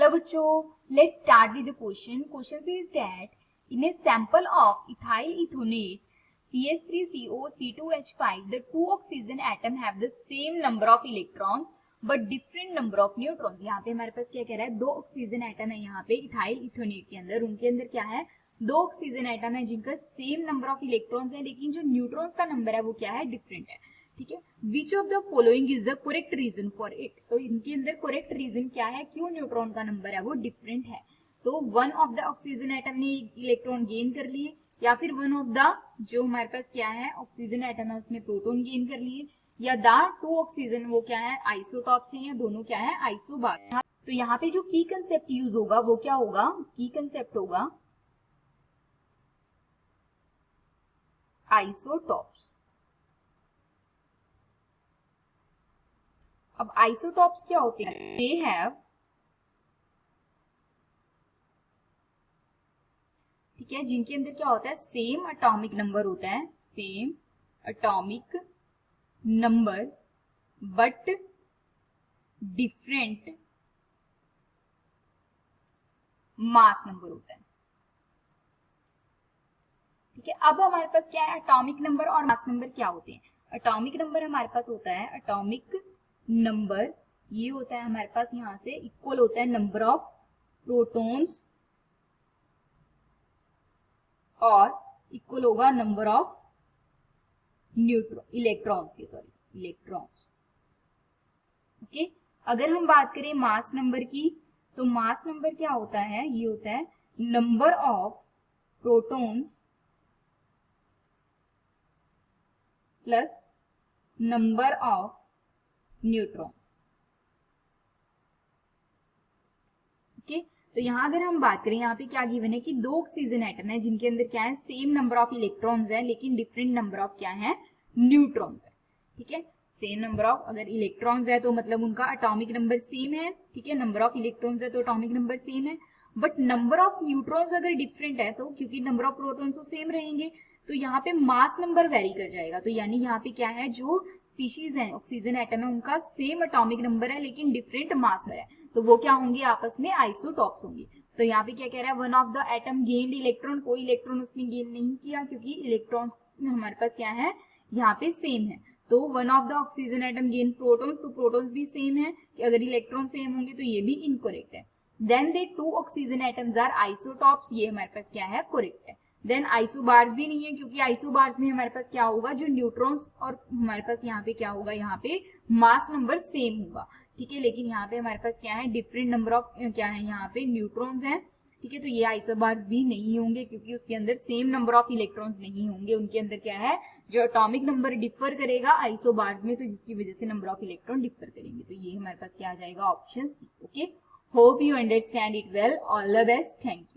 Hello बच्चों, let's start with the question. Question says that in a sample of ethyl ethonate CH3COC2H5 the two oxygen atom have the same number of electrons but different number of neutrons. यहाँ पे हमारे पास क्या कह रहा है, दो oxygen atom है यहाँ पे इथाइल इथोनेट के अंदर. उनके अंदर क्या है, दो ऑक्सीजन एटम है जिनका सेम नंबर ऑफ इलेक्ट्रॉन्स है, लेकिन जो न्यूट्रॉन्स का नंबर है वो क्या है, डिफरेंट है. ठीक है. Which of the following is the correct reason for it. तो इनके अंदर करेक्ट रीजन क्या है, क्यों न्यूट्रॉन का नंबर है वो डिफरेंट है. तो one of the oxygen atom ने इलेक्ट्रॉन गेन कर लिए, या फिर वन ऑफ द जो हमारे पास क्या है ऑक्सीजन एटम है उसने प्रोटॉन गेन कर लिए, या द टू ऑक्सीजन वो क्या है आइसोटॉप्स हैं, या दोनों क्या है आइसोबार. तो यहाँ पे जो की कंसेप्ट यूज होगा वो क्या होगा, की कंसेप्ट होगा आइसोटॉप्स. अब आइसोटॉप्स क्या होते हैं, दे हैव, ठीक है, जिनके अंदर क्या होता है सेम एटॉमिक नंबर होता है, same atomic number but different mass number होता है. ठीक है. अब हमारे पास क्या है, एटॉमिक नंबर और मास नंबर क्या होते हैं. एटॉमिक नंबर हमारे पास होता है, एटॉमिक नंबर ये होता है हमारे पास यहाँ से इक्वल होता है नंबर ऑफ प्रोटॉन्स और इक्वल होगा नंबर ऑफ इलेक्ट्रॉन्स के, इलेक्ट्रॉन्स. ओके. अगर हम बात करें मास नंबर की, तो मास नंबर क्या होता है, ये होता है number of protons plus number of neutrons. Okay. तो यहाँ अगर हम बात करें, यहाँ पे क्या गिवन है कि दो ऑक्सीजन एटम है जिनके अंदर क्या है सेम नंबर ऑफ इलेक्ट्रॉन्स है, लेकिन डिफरेंट नंबर ऑफ क्या है न्यूट्रॉन्स है. ठीक है. सेम नंबर ऑफ, अगर इलेक्ट्रॉन्स है तो मतलब उनका एटॉमिक नंबर सेम है. ठीक है. नंबर ऑफ इलेक्ट्रॉन्स है तो एटॉमिक नंबर सेम है, बट नंबर ऑफ न्यूट्रॉन्स अगर डिफरेंट है तो क्योंकि नंबर ऑफ प्रोटॉन्स तो सेम रहेंगे तो यहाँ पे मास नंबर वेरी कर जाएगा. तो यानी यहाँ पे क्या है, जो स्पीशीज है ऑक्सीजन एटम है उनका सेम एटॉमिक नंबर है लेकिन डिफरेंट मास है, तो वो क्या होंगे आपस में आइसोटॉप्स होंगे. तो यहाँ पे क्या कह रहा है, one of the atom gained electron, कोई इलेक्ट्रॉन उसने गेन नहीं किया क्योंकि इलेक्ट्रॉन्स हमारे पास क्या है यहाँ पे सेम है. तो one of the oxygen atom gain protons, तो प्रोटॉन्स भी सेम है, कि अगर इलेक्ट्रॉन सेम होंगे तो ये भी इनकरेक्ट है. Then they two oxygen atoms are isotopes, ये हमारे पास क्या है करेक्ट है. देन आइसोबार्स भी नहीं है क्योंकि आइसोबार्स में हमारे पास क्या होगा, जो न्यूट्रॉन्स और हमारे पास यहाँ पे क्या होगा, यहाँ पे मास नंबर सेम होगा. ठीक है. लेकिन यहाँ पे हमारे पास क्या है डिफरेंट नंबर ऑफ क्या है यहाँ पे न्यूट्रॉन्स हैं. ठीक है. तो ये आइसोबार्स भी नहीं होंगे क्योंकि उसके अंदर सेम नंबर ऑफ इलेक्ट्रॉन्स नहीं होंगे. उनके अंदर क्या है, जो एटॉमिक नंबर डिफर करेगा आइसोबार्स में, तो जिसकी वजह से नंबर ऑफ इलेक्ट्रॉन डिफर करेंगे. तो ये हमारे पास क्या आ जाएगा, option C. Okay. Hope you understand it well. All the best. Thank you.